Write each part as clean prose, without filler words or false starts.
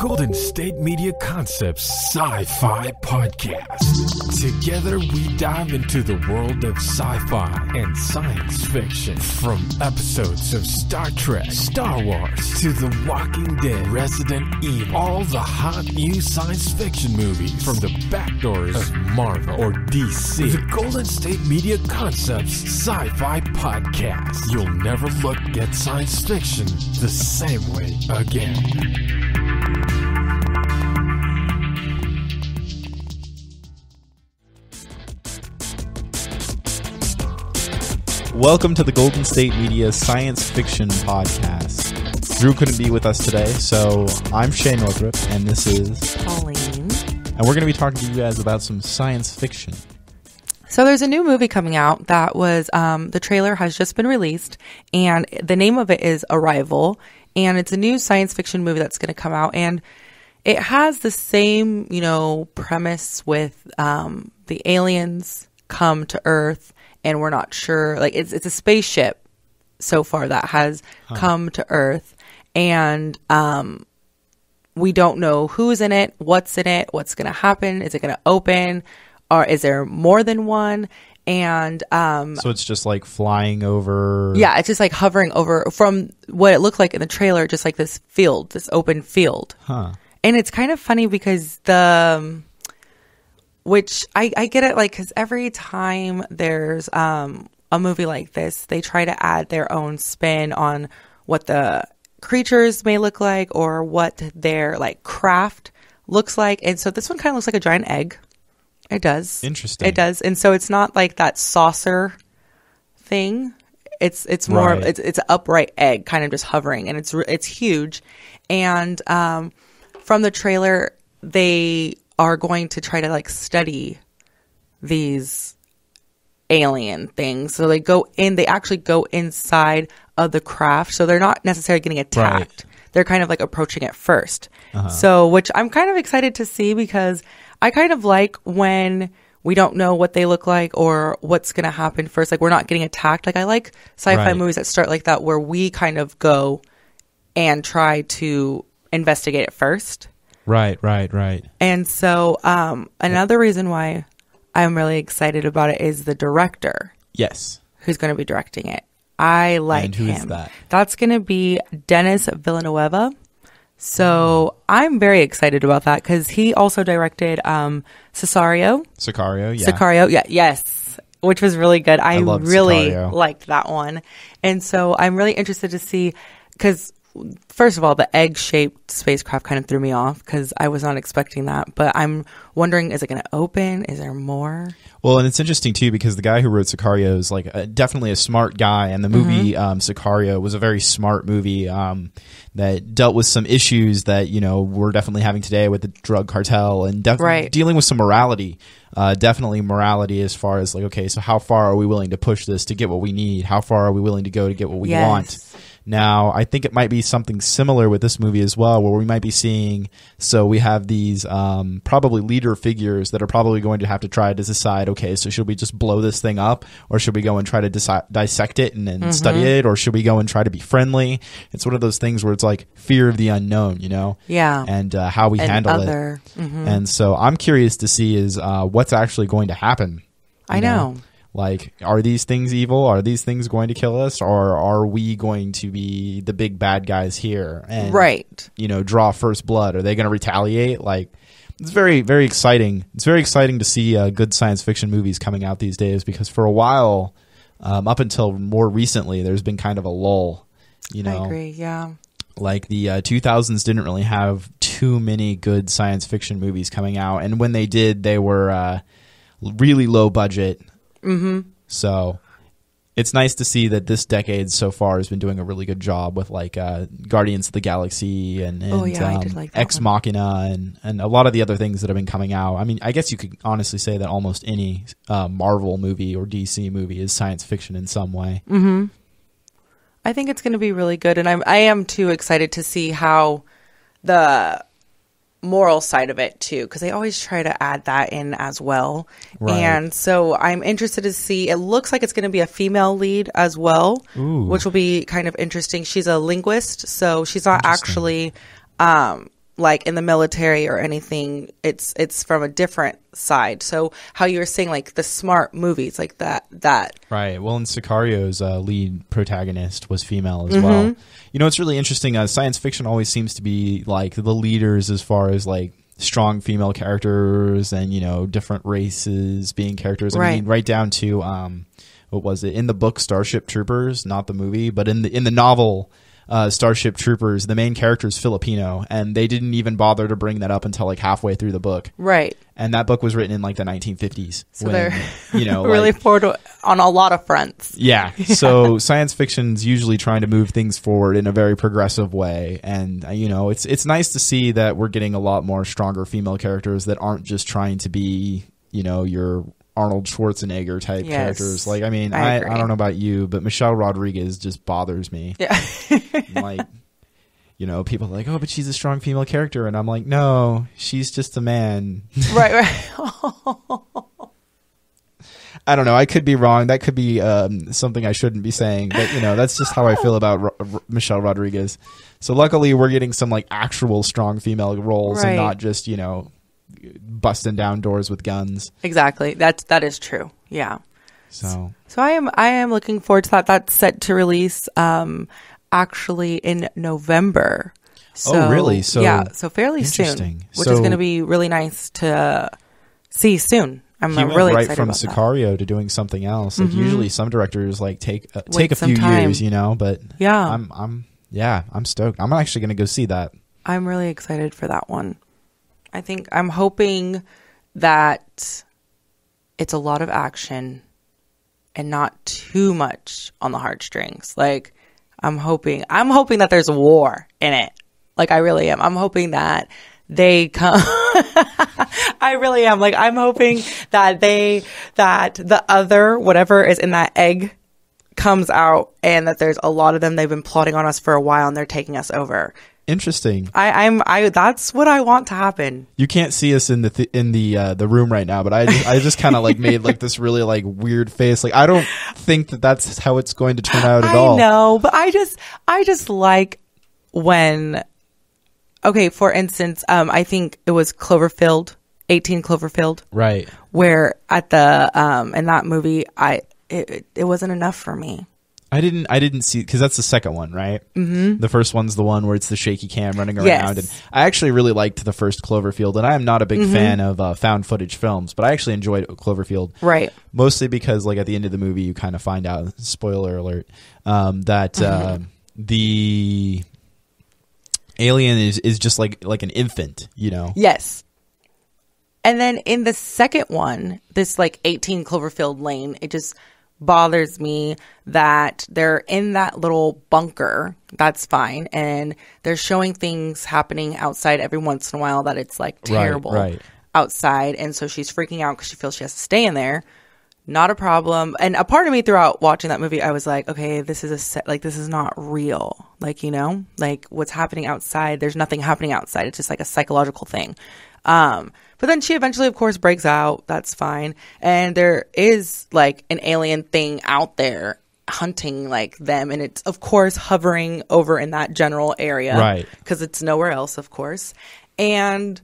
Golden State Media Concepts Sci-Fi Podcast. Together we dive into the world of sci-fi and science fiction. From episodes of Star Trek, Star Wars, to The Walking Dead, Resident Evil, all the hot new science fiction movies from the back doors of Marvel or DC. The Golden State Media Concepts Sci-Fi Podcast. You'll never look at science fiction the same way again. Welcome to the Golden State Media Science Fiction Podcast. Drew couldn't be with us today, so I'm Shay Northrip, and this is Pauline. And we're going to be talking to you guys about some science fiction. So there's a new movie coming out that was, the trailer has just been released, and the name of it is Arrival, and it's a new science fiction movie that's going to come out, and it has the same, premise with the aliens come to Earth, and we're not sure, like it's a spaceship so far that has come to Earth, and we don't know who's in it, what's going to happen, is it going to open, or is there more than one? And so it's just like flying over. Yeah, it's just like hovering over from what it looked like in the trailer, just like this field, this open field. And it's kind of funny because which I get it, like, because every time there's a movie like this, they try to add their own spin on what the creatures may look like or what their like craft looks like. And so this one kind of looks like a giant egg. It does. Interesting. It does. And so it's not like that saucer thing. It's more Right. it's an upright egg kind of just hovering, and it's huge. And from the trailer, they are going to try to like study these alien things. So they actually go inside of the craft. So they're not necessarily getting attacked. Right. They're kind of like approaching it first. So, which I'm kind of excited to see, because I kind of like when we don't know what they look like or what's going to happen first. Like, we're not getting attacked. Like, I like sci-fi movies that start like that, where we kind of go and try to investigate it first. Right. And so another reason why I'm really excited about it is the director. Yes. Who's going to be directing it. I like him. And who is that? That's going to be Denis Villeneuve. So I'm very excited about that, because he also directed Sicario, yes, which was really good. I really Sicario. liked that one. And so I'm really interested to see, because first of all, the egg-shaped spacecraft kind of threw me off, because I was not expecting that. But I'm wondering, is it going to open? Is there more? Well, and it's interesting, too, because the guy who wrote Sicario is like definitely a smart guy. And the movie Sicario was a very smart movie that dealt with some issues that, we're definitely having today with the drug cartel, and dealing with some morality. Definitely morality as far as like, okay, so how far are we willing to push this to get what we need? How far are we willing to go to get what we want? Now, I think it might be something similar with this movie as well, where we might be seeing, so we have these probably leader figures that are probably going to have to try to decide, okay, so should we just blow this thing up, or should we go and try to dissect it and study it, or should we go and try to be friendly? It's one of those things where it's like fear of the unknown, Yeah. and how we handle it. And so I'm curious to see is what's actually going to happen. I know. Like, are these things evil? Are these things going to kill us? Or are we going to be the big bad guys here and, draw first blood? Are they going to retaliate? Like, it's very, very exciting. It's very exciting to see good science fiction movies coming out these days, because for a while, up until more recently, there's been kind of a lull, I agree, yeah. Like, the 2000s didn't really have too many good science fiction movies coming out. And when they did, they were really low budget. So it's nice to see that this decade so far has been doing a really good job with like Guardians of the Galaxy and I did like that Ex one. Machina and a lot of the other things that have been coming out. I mean, I guess you could honestly say that almost any Marvel movie or DC movie is science fiction in some way. I think it's going to be really good, and I am too excited to see how the moral side of it too, because they always try to add that in as well. And so I'm interested to see. It looks like it's going to be a female lead as well, which will be kind of interesting. She's a linguist, so she's not actually like in the military or anything. It's from a different side. So how you were saying, like the smart movies like that. Right. Well, in Sicario's lead protagonist was female as well. You know, it's really interesting. Science fiction always seems to be like the leaders as far as like strong female characters and, you know, different races being characters. I mean, right down to what was it in the book Starship Troopers, not the movie, but in the novel Starship Troopers, the main character is Filipino, and they didn't even bother to bring that up until like halfway through the book. Right. And that book was written in like the 1950s. So when, they're you know, really like, forward on a lot of fronts. Yeah. So science fiction's usually trying to move things forward in a very progressive way. And, you know, it's nice to see that we're getting a lot more stronger female characters that aren't just trying to be, you know, your Arnold Schwarzenegger type characters. Like, I mean, I don't know about you, but Michelle Rodriguez just bothers me. Yeah. Like, you know, people are like, oh, but she's a strong female character. And I'm like, no, she's just a man. Right. I don't know. I could be wrong. That could be something I shouldn't be saying. But, you know, that's just how I feel about Michelle Rodriguez. So luckily we're getting some like actual strong female roles and not just, you know, busting down doors with guns. Exactly. That is true. Yeah. So I am looking forward to that. That's set to release actually in November. So, oh, really? So yeah, so fairly soon, which is going to be really nice to see soon. I'm really excited from about Sicario to doing something else. Like usually some directors like take a few years, you know, but yeah, I'm stoked. I'm actually going to go see that. I'm really excited for that one. I'm hoping that it's a lot of action and not too much on the heartstrings. Like, I'm hoping that there's war in it. Like, I really am. I'm hoping that they come. I really am. Like, I'm hoping that the other, whatever is in that egg comes out and that there's a lot of them. They've been plotting on us for a while and they're taking us over. Interesting. That's what I want to happen. You can't see us in the room right now, but I just kind of like made like this really like weird face. Like, I don't think that's how it's going to turn out at all. I know, but I just like when, okay, for instance, I think it was 18 Cloverfield. Right. Where at the, in that movie, it wasn't enough for me. I didn't see, because that's the second one, right? Mm-hmm. The first one's the one where it's the shaky cam running around. Yes. And I actually really liked the first Cloverfield, and I am not a big fan of found footage films, but I actually enjoyed Cloverfield. Right. Mostly because, like, at the end of the movie, you kind of find out, spoiler alert, that the alien is just like an infant, you know? Yes. And then in the second one, this, like, 18 Cloverfield Lane, it just bothers me that they're in that little bunker. That's fine. And they're showing things happening outside every once in a while that it's like terrible outside. And so she's freaking out because she feels she has to stay in there. Not a problem. And a part of me throughout watching that movie, I was like, okay, this is a set, like, this is not real. Like, you know, like what's happening outside, there's nothing happening outside. It's just like a psychological thing. But then she eventually, of course, breaks out. That's fine. And there is like an alien thing out there hunting like them. And it's, of course, hovering over in that general area. Right. Because it's nowhere else, of course. And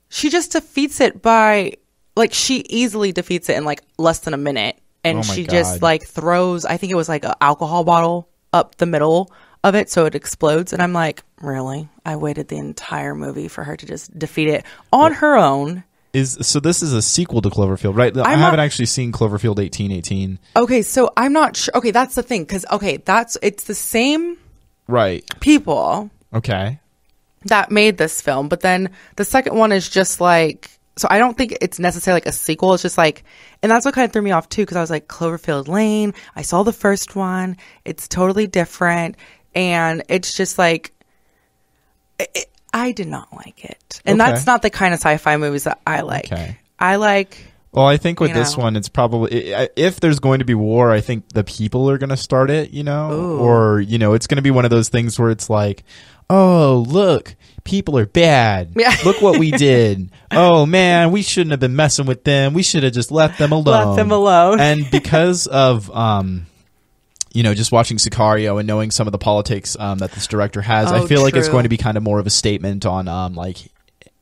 she just defeats it by, like, she easily defeats it in like less than a minute. And she just like throws, I think it was like an alcohol bottle up the middle of it so it explodes. And I'm like, really? I waited the entire movie for her to just defeat it on her own. So this is a sequel to Cloverfield, right? I haven't actually seen Cloverfield 1818. Okay, so I'm not sure. Okay, that's the thing, because it's the same people that made this film, but then the second one is just like, so I don't think it's necessarily like a sequel. It's just like, and that's what kind of threw me off too, because I was like, Cloverfield Lane, I saw the first one, it's totally different. And it's just like, I did not like it. And that's not the kind of sci-fi movies that I like. I like... Well, I think with this one, it's probably... If there's going to be war, I think the people are going to start it, you know? Ooh. Or, you know, it's going to be one of those things where it's like, oh, look, people are bad. Yeah. Look what we did. Oh, man, we shouldn't have been messing with them. We should have just left them alone. Left them alone. And because of... just watching Sicario and knowing some of the politics that this director has, I feel like it's going to be kind of more of a statement on like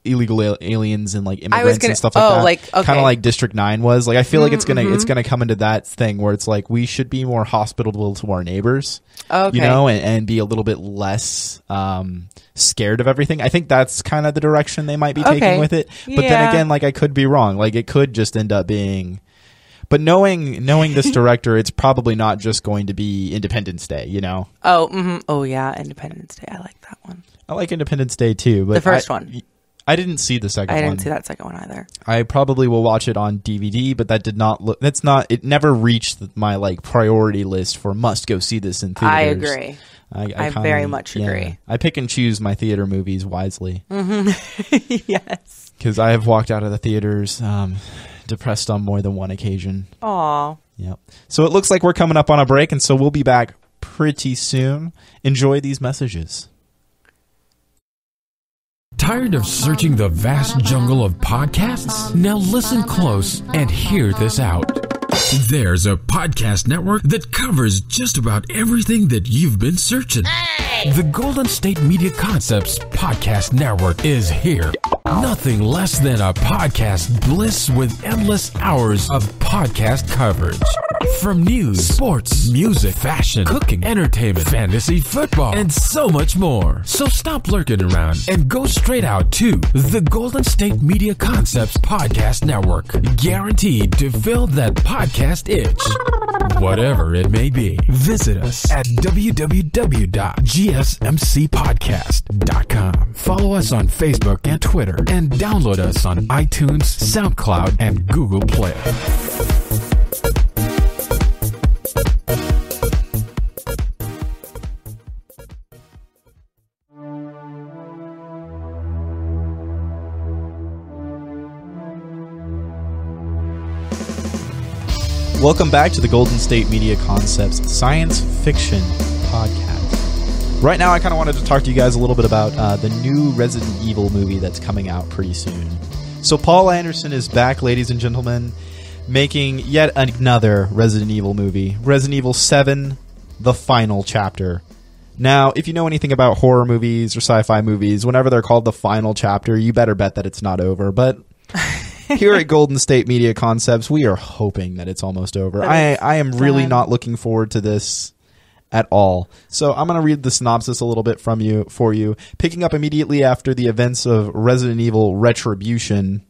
illegal aliens and like immigrants and stuff like that. Kind of like District 9 was. Like I feel like it's gonna come into that thing where it's like we should be more hospitable to our neighbors, and be a little bit less scared of everything. I think that's kind of the direction they might be taking with it. But then again, like I could be wrong. Like it could just end up being. But knowing this director, it's probably not just going to be Independence Day, Oh yeah, Independence Day. I like that one. I like Independence Day too, but the first one. I didn't see the second one. I didn't see that second one either. I probably will watch it on DVD, but that did not look. That's not. It never reached my like priority list for must go see this in theaters. I agree. I very much agree. I pick and choose my theater movies wisely. Yes. Because I have walked out of the theaters depressed on more than one occasion. Aw. Yep. So it looks like we're coming up on a break, and so we'll be back pretty soon. Enjoy these messages. Tired of searching the vast jungle of podcasts? Now listen close and hear this out. There's a podcast network that covers just about everything that you've been searching. Hey! The Golden State Media Concepts Podcast Network is here. Nothing less than a podcast bliss with endless hours of podcast coverage. From news, sports, music, fashion, cooking, entertainment, fantasy, football, and so much more. So stop lurking around and go straight out to the Golden State Media Concepts Podcast Network. Guaranteed to fill that podcast itch. Whatever it may be. Visit us at www.gsmcpodcast.com. Follow us on Facebook and Twitter, and download us on iTunes, SoundCloud, and Google Play. Welcome back to the Golden State Media Concepts Science Fiction Podcast. Right now, I kind of wanted to talk to you guys a little bit about the new Resident Evil movie that's coming out pretty soon. So Paul Anderson is back, ladies and gentlemen, making yet another Resident Evil movie. Resident Evil 7, The Final Chapter. Now, if you know anything about horror movies or sci-fi movies, whenever they're called The Final Chapter, you better bet that it's not over, but... Here at Golden State Media Concepts, we are hoping that it's almost over. I am really not looking forward to this at all. So I'm going to read the synopsis a little bit for you. Picking up immediately after the events of Resident Evil Retribution.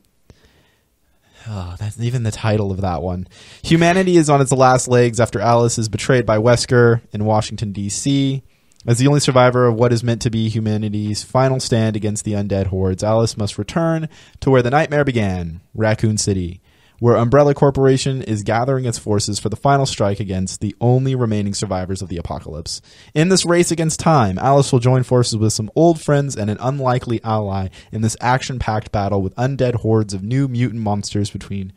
Oh, that's even the title of that one. Humanity is on its last legs after Alice is betrayed by Wesker in Washington, D.C. As the only survivor of what is meant to be humanity's final stand against the undead hordes, Alice must return to where the nightmare began, Raccoon City, where Umbrella Corporation is gathering its forces for the final strike against the only remaining survivors of the apocalypse. In this race against time, Alice will join forces with some old friends and an unlikely ally in this action-packed battle with undead hordes of new mutant monsters between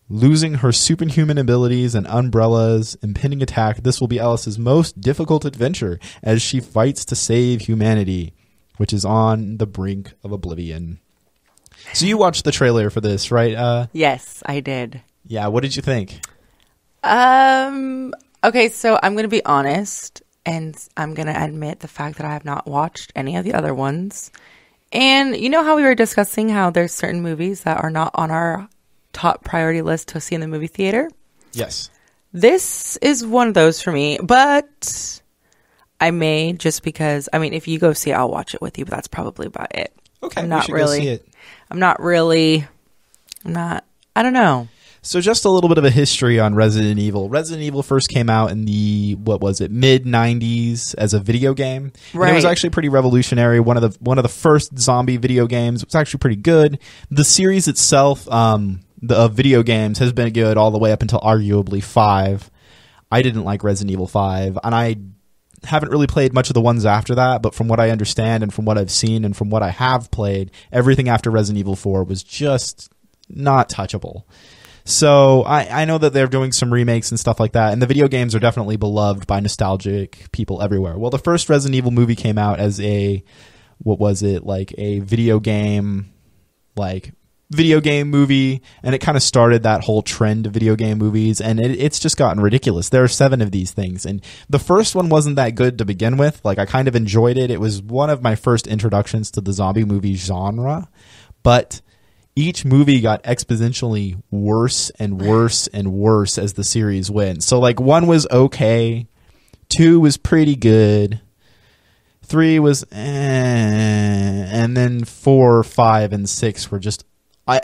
losing her superhuman abilities and Umbrella's impending attack. This will be Alice's most difficult adventure as she fights to save humanity, which is on the brink of oblivion. So you watched the trailer for this, right? Yes, I did. Yeah, what did you think? Okay, so I'm going to be honest, and I'm going to admit the fact that I have not watched any of the other ones. And you know how we were discussing how there's certain movies that are not on our top priority list to see in the movie theater? Yes. This is one of those for me, but I may, just because, I mean, if you go see it, I'll watch it with you, but that's probably about it. Okay, I'm not really, go see it. I don't know. So just a little bit of a history on Resident Evil. Resident Evil first came out in the, mid-90s as a video game. Right. And it was actually pretty revolutionary. One of the first zombie video games. It was actually pretty good. The series itself, the video games, has been good all the way up until arguably 5. I didn't like Resident Evil 5, and I haven't really played much of the ones after that, but from what I understand and from what I've seen and from what I have played, everything after Resident Evil 4 was just not touchable. So I know that they're doing some remakes and stuff like that, and the video games are definitely beloved by nostalgic people everywhere. Well, the first Resident Evil movie came out as a video game, video game movie, and it kind of started that whole trend of video game movies, and it's just gotten ridiculous. There are 7 of these things, and the first one wasn't that good to begin with. Like, I kind of enjoyed it. It was one of my first introductions to the zombie movie genre, but each movie got exponentially worse and worse and worse as the series went. So, like, 1 was okay, 2 was pretty good, 3 was and then 4, 5, and 6 were just,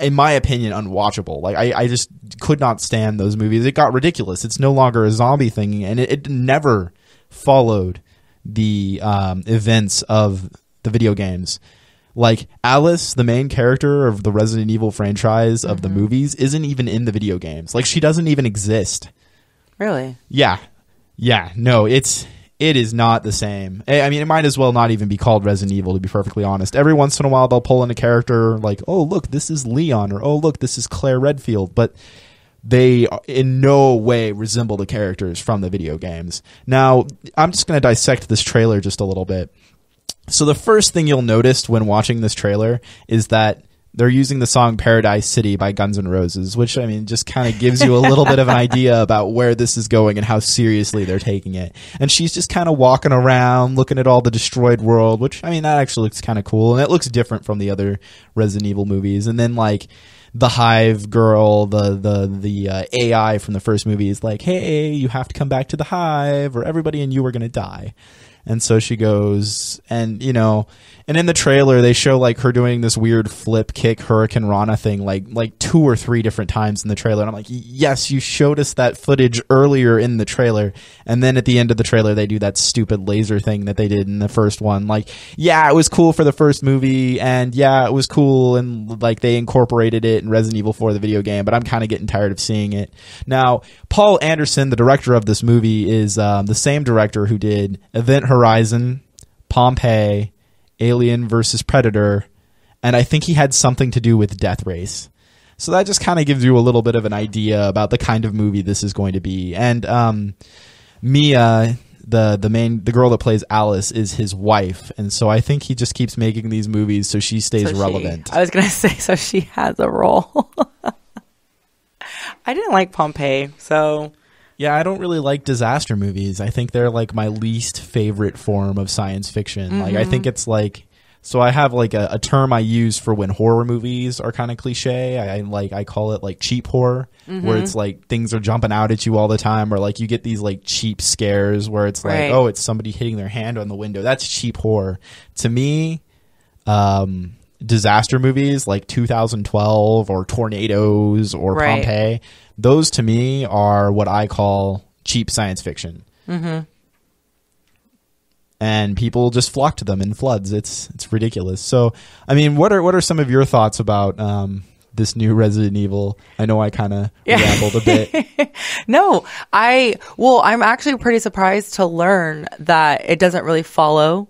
in my opinion, unwatchable. Like, I just could not stand those movies. It got ridiculous. It's no longer a zombie thing, and it never followed the events of the video games. Like, Alice, the main character of the Resident Evil franchise of the movies, isn't even in the video games. Like, she doesn't even exist. Really? Yeah. No, it is not the same. I mean, it might as well not even be called Resident Evil, to be perfectly honest. Every once in a while, they'll pull in a character like, oh, look, this is Leon, or oh, look, this is Claire Redfield. But they in no way resemble the characters from the video games. Now, I'm just going to dissect this trailer just a little bit. So the first thing you'll notice when watching this trailer is that they're using the song Paradise City by Guns N' Roses, which, I mean, just kind of gives you a little bit of an idea about where this is going and how seriously they're taking it. And she's just kind of walking around looking at all the destroyed world, which, I mean, that actually looks kind of cool. And it looks different from the other Resident Evil movies. And then, like, the Hive girl, the AI from the first movie is like, hey, you have to come back to the Hive or everybody and you are going to die. And so she goes, and, you know, and in the trailer, they show, like, her doing this weird flip kick Hurricane Rana thing, like 2 or 3 different times in the trailer. And I'm like, yes, you showed us that footage earlier in the trailer. And then at the end of the trailer, they do that stupid laser thing that they did in the first one. Like, yeah, it was cool for the first movie. And yeah, it was cool. And, like, they incorporated it in Resident Evil 4, the video game. But I'm kind of getting tired of seeing it. Now, Paul Anderson, the director of this movie, is the same director who did Event Horizon, Pompeii, Alien vs. Predator, and I think he had something to do with Death Race. So that just kind of gives you a little bit of an idea about the kind of movie this is going to be. And Mia, the girl that plays Alice, is his wife, and so I think he just keeps making these movies so she stays relevant. I was going to say, so she has a role. I didn't like Pompeii, so... Yeah, I don't really like disaster movies. I think they're, like, my least favorite form of science fiction. Mm-hmm. Like, I think it's like, so I have, like, a term I use for when horror movies are kind of cliche. I call it, like, cheap horror, where it's like things are jumping out at you all the time, or like you get these, like, cheap scares where it's like, oh, it's somebody hitting their hand on the window. That's cheap horror. To me, disaster movies like 2012 or Tornadoes or Pompeii, those to me are what I call cheap science fiction. Mm-hmm. And people just flock to them in floods. It's ridiculous. So, I mean, what are some of your thoughts about this new Resident Evil? I know I kind of rambled a bit. No, I'm actually pretty surprised to learn that it doesn't really follow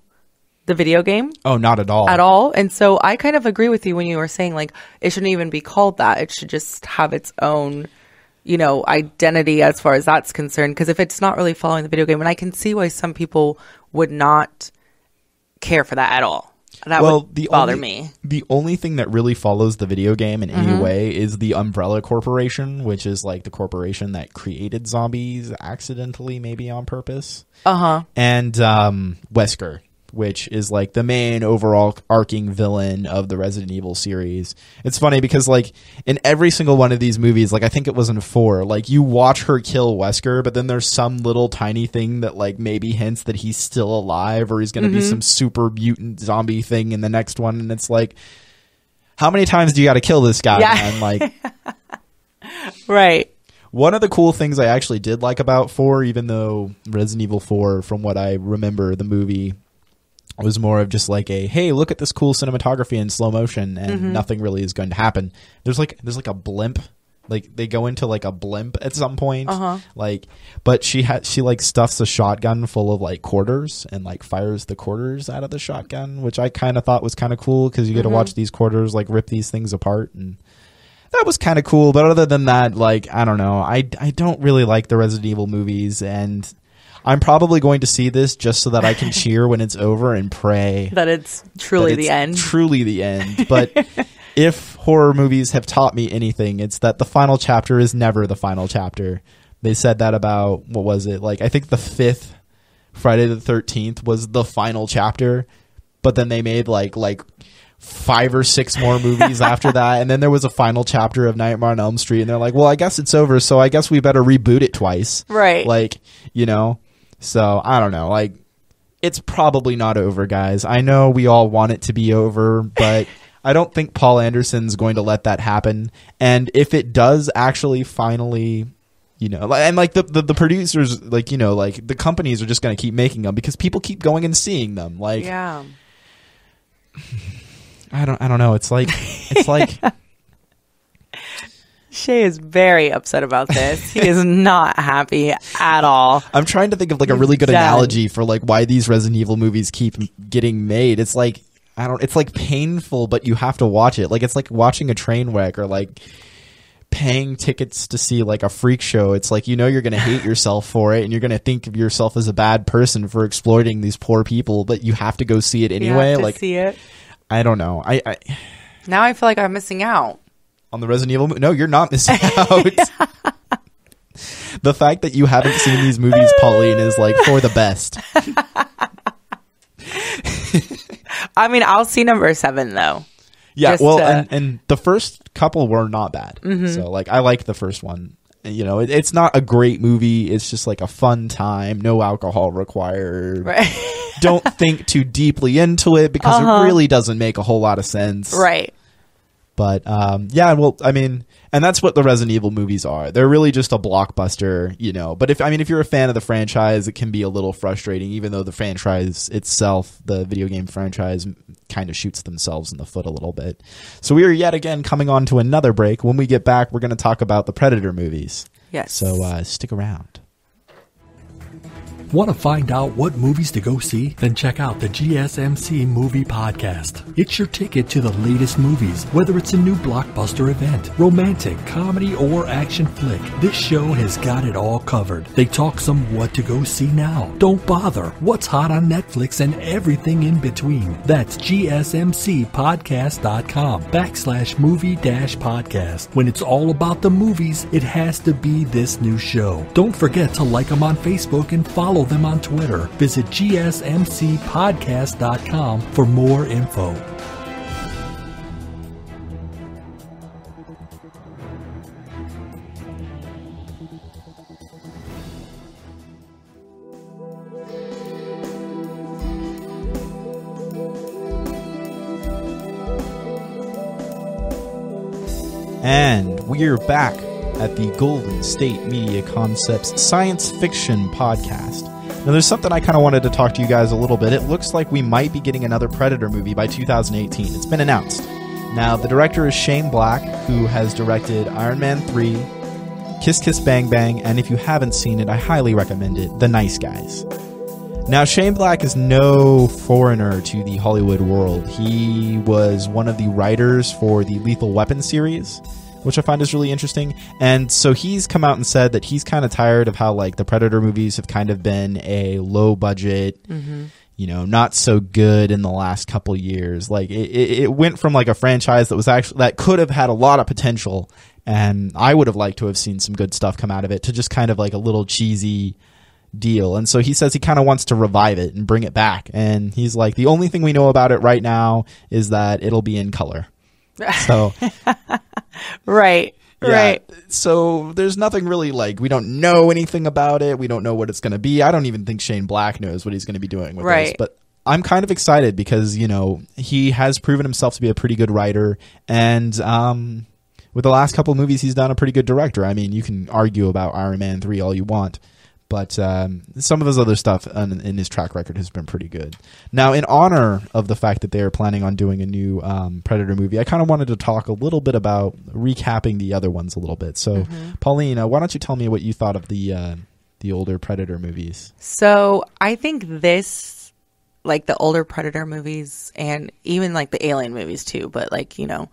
the video game. Oh, not at all. At all. And so I kind of agree with you when you were saying, like, it shouldn't even be called that. It should just have its own, you know, identity as far as that's concerned. Because if it's not really following the video game, and I can see why some people would not care for that at all. That would bother me. The only thing that really follows the video game in any way is the Umbrella Corporation, which is like the corporation that created zombies accidentally, maybe on purpose. And Wesker, which is like the main overall arcing villain of the Resident Evil series. It's funny because, like, in every single one of these movies, like, I think it was in 4, like, you watch her kill Wesker, but then there's some little tiny thing that, like, maybe hints that he's still alive or he's going to be some super mutant zombie thing in the next one. And it's like, how many times do you got to kill this guy, man? Like, right. One of the cool things I actually did like about 4, even though Resident Evil 4, from what I remember, the movie was more of just like a, hey, look at this cool cinematography in slow motion, and nothing really is going to happen. There's like a blimp, like they go into like a blimp at some point, like, but she like stuffs a shotgun full of like quarters and like fires the quarters out of the shotgun, which I kind of thought was kind of cool because you get to watch these quarters like rip these things apart, and that was kind of cool. But other than that, like, I don't know, I don't really like the Resident Evil movies, and I'm probably going to see this just so that I can cheer when it's over and pray that it's truly the end. Truly the end. But if horror movies have taught me anything, it's that the final chapter is never the final chapter. They said that about, what was it? Like, I think the 5th Friday the 13th was the final chapter, but then they made like 5 or 6 more movies after that, and then there was a final chapter of Nightmare on Elm Street, and they're like, well, I guess it's over, so I guess we better reboot it twice. Right. Like, you know, so I don't know. Like, it's probably not over, guys. I know we all want it to be over, but I don't think Paul Anderson's going to let that happen. And if it does actually finally, you know, and like the producers, like, you know, like the companies are just going to keep making them because people keep going and seeing them. Like, yeah. I don't know. It's like Shay is very upset about this. He is not happy at all. I'm trying to think of like a really good analogy for like why these Resident Evil movies keep getting made. It's like, it's like painful, but you have to watch it. Like, it's like watching a train wreck or like paying tickets to see like a freak show. It's like, you know, you're going to hate yourself for it and you're going to think of yourself as a bad person for exploiting these poor people, but you have to go see it anyway. You have to like, see it. I don't know. Now I feel like I'm missing out. On the Resident Evil movie? No, you're not missing out. The fact that you haven't seen these movies, Pauline, is like for the best. I mean, I'll see number 7 though. Yeah, well, and the first couple were not bad. Mm-hmm. So like, I liked the first one. You know, it's not a great movie. It's just like a fun time. No alcohol required. Right. Don't think too deeply into it because it really doesn't make a whole lot of sense. Right. But yeah, well, I mean, and that's what the Resident Evil movies are. They're really just a blockbuster, you know. But if you're a fan of the franchise, it can be a little frustrating, even though the franchise itself, the video game franchise, kind of shoots themselves in the foot a little bit. So we are yet again coming on to another break. When we get back, we're going to talk about the Predator movies. Yes. So stick around. Want to find out what movies to go see? Then check out the GSMC Movie Podcast. It's your ticket to the latest movies, whether it's a new blockbuster event, romantic, comedy, or action flick. This show has got it all covered. They talk some what to go see now, don't bother, what's hot on Netflix, and everything in between. That's GSMCpodcast.com/movie-podcast. When it's all about the movies, it has to be this new show. Don't forget to like them on Facebook and follow them on Twitter. Visit GSMCpodcast.com for more info. And we're back at the Golden State Media Concepts Science Fiction Podcast. Now, there's something I kind of wanted to talk to you guys a little bit. It looks like we might be getting another Predator movie by 2018. It's been announced. Now, the director is Shane Black, who has directed Iron Man 3, Kiss Kiss Bang Bang, and if you haven't seen it, I highly recommend it, The Nice Guys. Now, Shane Black is no foreigner to the Hollywood world. He was one of the writers for the Lethal Weapon series, which I find is really interesting. And so he's come out and said that he's kind of tired of how like the Predator movies have kind of been a low budget, you know, not so good in the last couple years. Like it went from like a franchise that was actually, that could have had a lot of potential, and I would have liked to have seen some good stuff come out of it, to just kind of like a little cheesy deal. And so he says he kind of wants to revive it and bring it back. And he's like, the only thing we know about it right now is that it'll be in color. So right. So there's nothing really, like, we don't know anything about it. We don't know what it's going to be. I don't even think Shane Black knows what he's going to be doing with this. But I'm kind of excited because, you know, he has proven himself to be a pretty good writer, and with the last couple of movies, he's done a pretty good director. I mean, you can argue about Iron Man 3 all you want, but some of his other stuff in his track record has been pretty good. Now, in honor of the fact that they're planning on doing a new Predator movie, I kind of wanted to talk a little bit about recapping the other ones a little bit. So, Pauline, why don't you tell me what you thought of the older Predator movies? So, I think this, like the older Predator movies and even like the Alien movies too, but like, you know,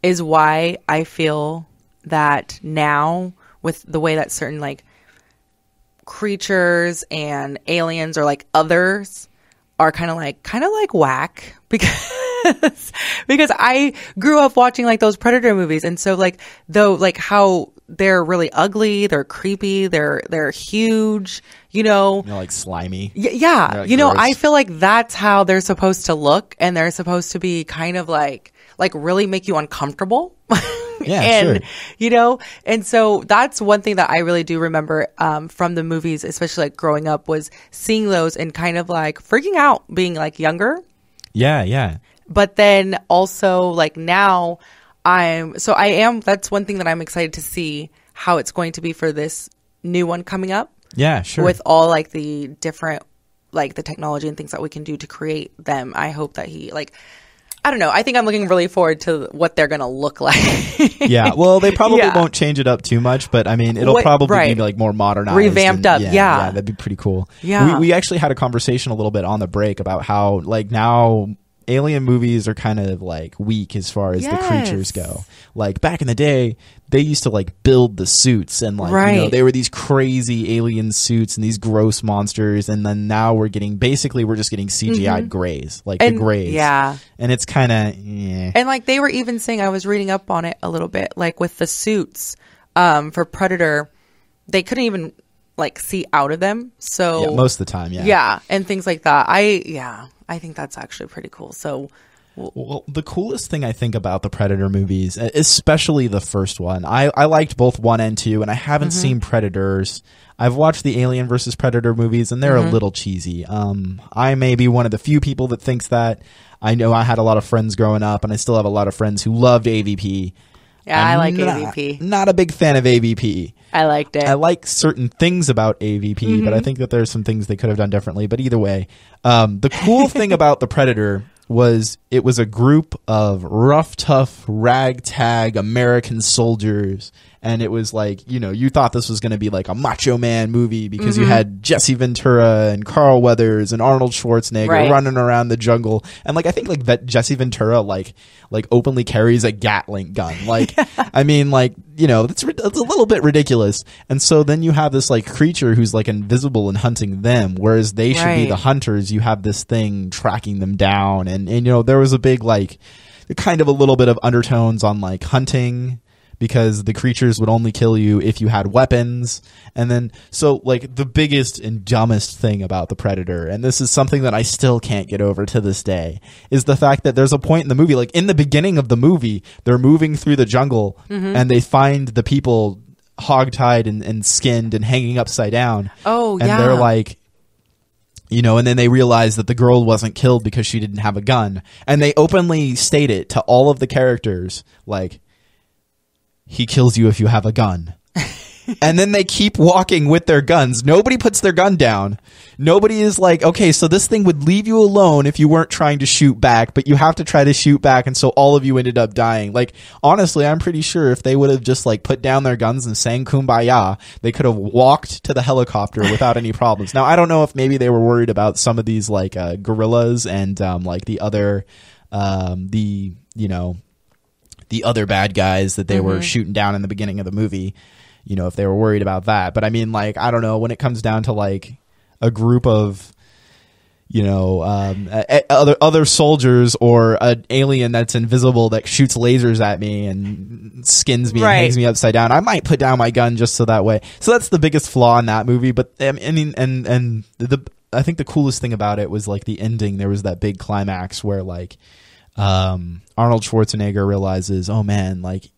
is why I feel that now with the way that certain like creatures and aliens or like others are kind of like whack, because because I grew up watching like those Predator movies. And so like, though, like how they're really ugly, they're creepy, they're huge, you know, like slimy. Yeah. Like you know, gross. I feel like that's how they're supposed to look, and they're supposed to be kind of like really make you uncomfortable. Yeah, and sure. you know, and so that's one thing that I really do remember from the movies, especially like growing up, was seeing those and kind of like freaking out being like younger. Yeah. But then also like now that's one thing that I'm excited to see how it's going to be for this new one coming up. Yeah, sure. With all like the different, like the technology and things that we can do to create them. I hope that I don't know. I think I'm looking really forward to what they're going to look like. Yeah. Well, they probably won't change it up too much, but I mean, it'll probably be like more modernized. Revamped up. Yeah. That'd be pretty cool. Yeah. We actually had a conversation a little bit on the break about how like now alien movies are kind of like weak as far as the creatures go. Like back in the day, they used to like build the suits and like, you know, they were these crazy alien suits and these gross monsters. And then now we're just getting CGI grays, like the grays. Yeah. And it's kind of, And like they were even saying, I was reading up on it a little bit, like with the suits for Predator, they couldn't even like see out of them. So yeah, most of the time. Yeah. Yeah. And things like that. I think that's actually pretty cool. So well, the coolest thing I think about the Predator movies, especially the first one, I liked both 1 and 2, and I haven't seen Predators. I've watched the Alien versus Predator movies, and they're a little cheesy. I may be one of the few people that thinks that. I know I had a lot of friends growing up, and I still have a lot of friends who loved AVP. Yeah, I like AVP. Not a big fan of AVP. I liked it. I like certain things about AVP, but I think that there's some things they could have done differently. But either way, the cool thing about the Predator was it was a group of rough, tough, ragtag American soldiers. And it was like, you know, you thought this was going to be like a Macho Man movie because you had Jesse Ventura and Carl Weathers and Arnold Schwarzenegger running around the jungle. And like, I think like that Jesse Ventura like openly carries a Gatling gun. Like, I mean, like, you know, it's a little bit ridiculous. And so then you have this like creature who's like invisible and hunting them, whereas they should be the hunters. You have this thing tracking them down. And you know, there was a big like kind of a little bit of undertones on like hunting, because the creatures would only kill you if you had weapons. And then, so like the biggest and dumbest thing about the Predator, and this is something that I still can't get over to this day, is the fact that there's a point in the movie, like in the beginning of the movie, they're moving through the jungle and they find the people hogtied and skinned and hanging upside down. Oh, and they're like, you know, and then they realize that the girl wasn't killed because she didn't have a gun. And they openly state it to all of the characters, like, he kills you if you have a gun. And then they keep walking with their guns. Nobody puts their gun down. Nobody is like, okay, so this thing would leave you alone if you weren't trying to shoot back, but you have to try to shoot back, and so all of you ended up dying. Like, honestly, I'm pretty sure if they would have just like put down their guns and sang Kumbaya, they could have walked to the helicopter without any problems. Now, I don't know if maybe they were worried about some of these like gorillas and like the other the other bad guys that they were shooting down in the beginning of the movie, you know, if they were worried about that. But I mean, like, I don't know, when it comes down to like a group of, you know, other soldiers or an alien that's invisible that shoots lasers at me and skins me and hangs me upside down, I might put down my gun just so that way. So that's the biggest flaw in that movie. But I mean, I think the coolest thing about it was like the ending. There was that big climax where like Arnold Schwarzenegger realizes, oh man, like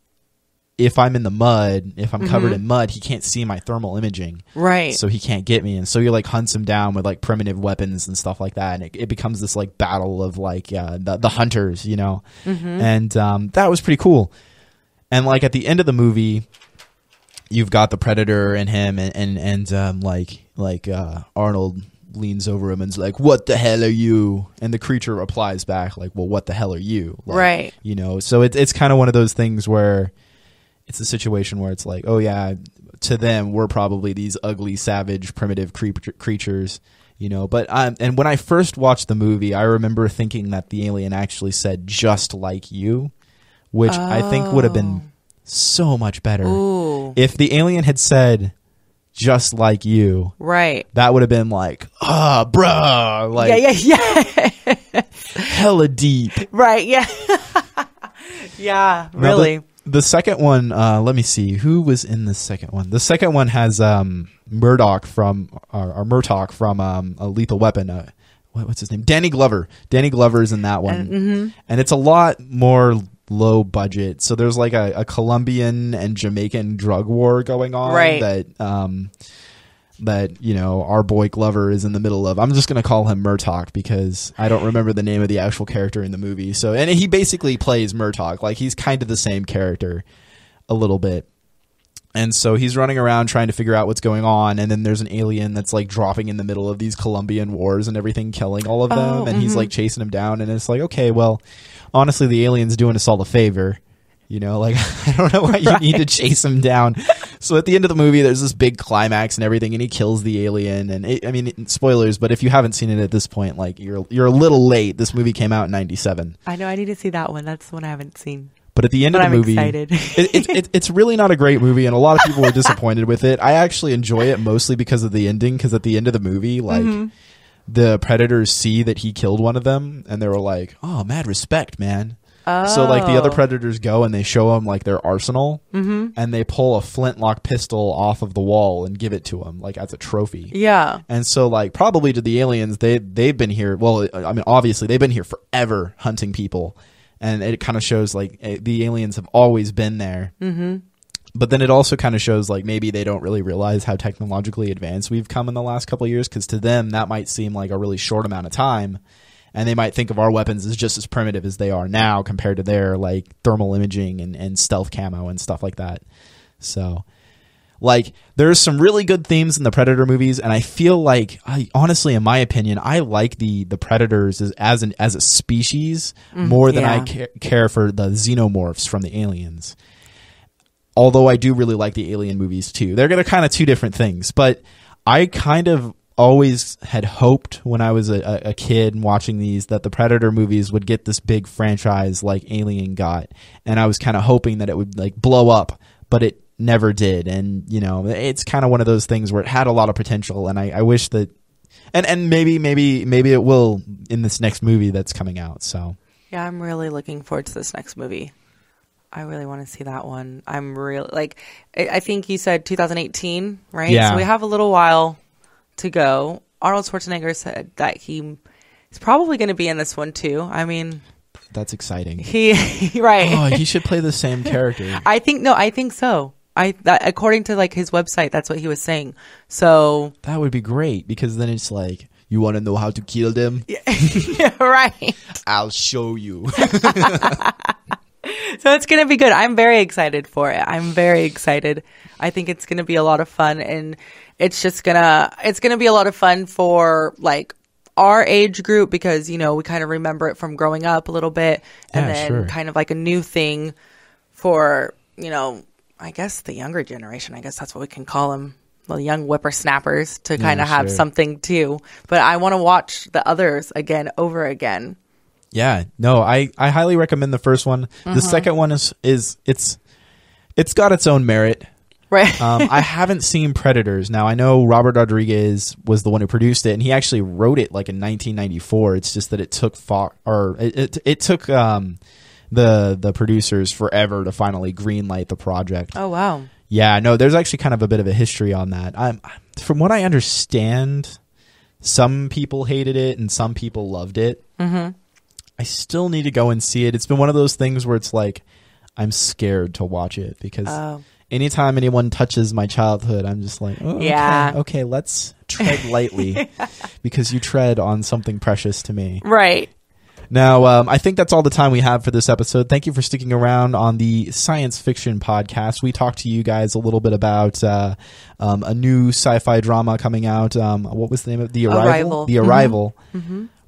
if I'm in the mud, if I'm covered in mud, he can't see my thermal imaging. Right. So he can't get me. And so he like hunts him down with like primitive weapons and stuff like that. And it becomes this like battle of like the hunters, you know? And that was pretty cool. And like at the end of the movie, you've got the Predator and him and Arnold leans over him and's like, what the hell are you? And the creature replies back like, well, what the hell are you? Like, right. You know, so it's kind of one of those things where it's a situation where it's like, oh yeah, to them, we're probably these ugly, savage, primitive creatures, you know. But and when I first watched the movie, I remember thinking that the alien actually said, just like you, which I think would have been so much better. Ooh. If the alien had said, just like you, right? That would have been like, bruh, like yeah, hella deep, right? Yeah, yeah, really. Now the second one, let me see who was in the second one. The second one has Murdoch from a Lethal Weapon. What's his name? Danny Glover. Danny Glover's in that one, and it's a lot more low budget. So there's like a Colombian and Jamaican drug war going on, right? That our boy Glover is in the middle of. I'm just gonna call him Murdoch because I don't remember the name of the actual character in the movie. So, and he basically plays Murdoch, like he's kind of the same character a little bit. And so he's running around trying to figure out what's going on, and then there's an alien that's like dropping in the middle of these Colombian wars and everything, killing all of them, and he's like chasing him down, and it's like, okay, well, honestly, the alien's doing us all a favor. Like, I don't know why you need to chase him down. So at the end of the movie, there's this big climax and everything, and he kills the alien. And spoilers, but if you haven't seen it at this point, like you're a little late. This movie came out in '97. I know, I need to see that one. That's the one I haven't seen. But at the end of the movie, it's really not a great movie, and a lot of people were disappointed with it. I actually enjoy it mostly because of the ending, because at the end of the movie, like the predators see that he killed one of them, and they were like, "Oh, mad respect, man." So like the other predators go and they show him like their arsenal, and they pull a flintlock pistol off of the wall and give it to him like as a trophy. Yeah. And so like probably to the aliens, they've been here. Well, I mean, obviously they've been here forever hunting people, and it kind of shows like the aliens have always been there. But then it also kind of shows like maybe they don't really realize how technologically advanced we've come in the last couple of years, because to them that might seem like a really short amount of time. And they might think of our weapons as just as primitive as they are now compared to their like thermal imaging and stealth camo and stuff like that. So like there's some really good themes in the Predator movies, and I feel like honestly, in my opinion, I like the Predators as a species more than I care for the xenomorphs from the aliens. Although I do really like the alien movies too. They're kind of two different things, but I kind of always had hoped when I was a kid and watching these that the Predator movies would get this big franchise like Alien got, and I was kind of hoping that it would like blow up, but it never did. And it's kind of one of those things where it had a lot of potential, and I wish that and maybe it will in this next movie that's coming out. So yeah, I'm really looking forward to this next movie. I really want to see that one. I'm really like, I think you said 2018, right? Yeah. So we have a little while to go. Arnold Schwarzenegger said that he's probably going to be in this one too. I mean, that's exciting. Right. Oh, he should play the same character. I think so. According to like his website, that's what he was saying. So that would be great, because then it's like, you want to know how to kill them? Yeah, right. I'll show you. So it's going to be good. I'm very excited for it. I'm very excited. I think it's going to be a lot of fun, and it's going to be a lot of fun for like our age group, because, we kind of remember it from growing up a little bit, and then kind of like a new thing for, I guess the younger generation. I guess that's what we can call them. The young whippersnappers to kind of have something too. But I want to watch the others again, over again. Yeah, no, I highly recommend the first one. The second one is it's got its own merit. Right. I haven't seen Predators. Now, I know Robert Rodriguez was the one who produced it, and he actually wrote it like in 1994. It's just that it took it took the producers forever to finally greenlight the project. Oh, wow. Yeah, no, there's actually kind of a bit of a history on that. From what I understand, some people hated it and some people loved it. I still need to go and see it. It's been one of those things where it's like, I'm scared to watch it, because anytime anyone touches my childhood, I'm just like, okay, let's tread lightly, because you tread on something precious to me. Right. Now, I think that's all the time we have for this episode. Thank you for sticking around on the Science Fiction Podcast. We talked to you guys a little bit about a new sci-fi drama coming out. What was the name of it? The Arrival? The Arrival.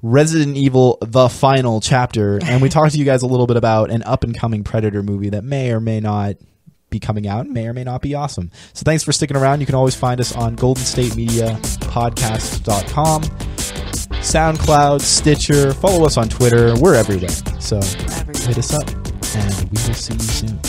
Resident Evil, The Final Chapter. And we talked to you guys a little bit about an up-and-coming Predator movie that may or may not be coming out, may or may not be awesome. So thanks for sticking around. You can always find us on goldenstatemediapodcast.com, SoundCloud, Stitcher. Follow us on Twitter. We're everywhere. So hit us up, and we will see you soon.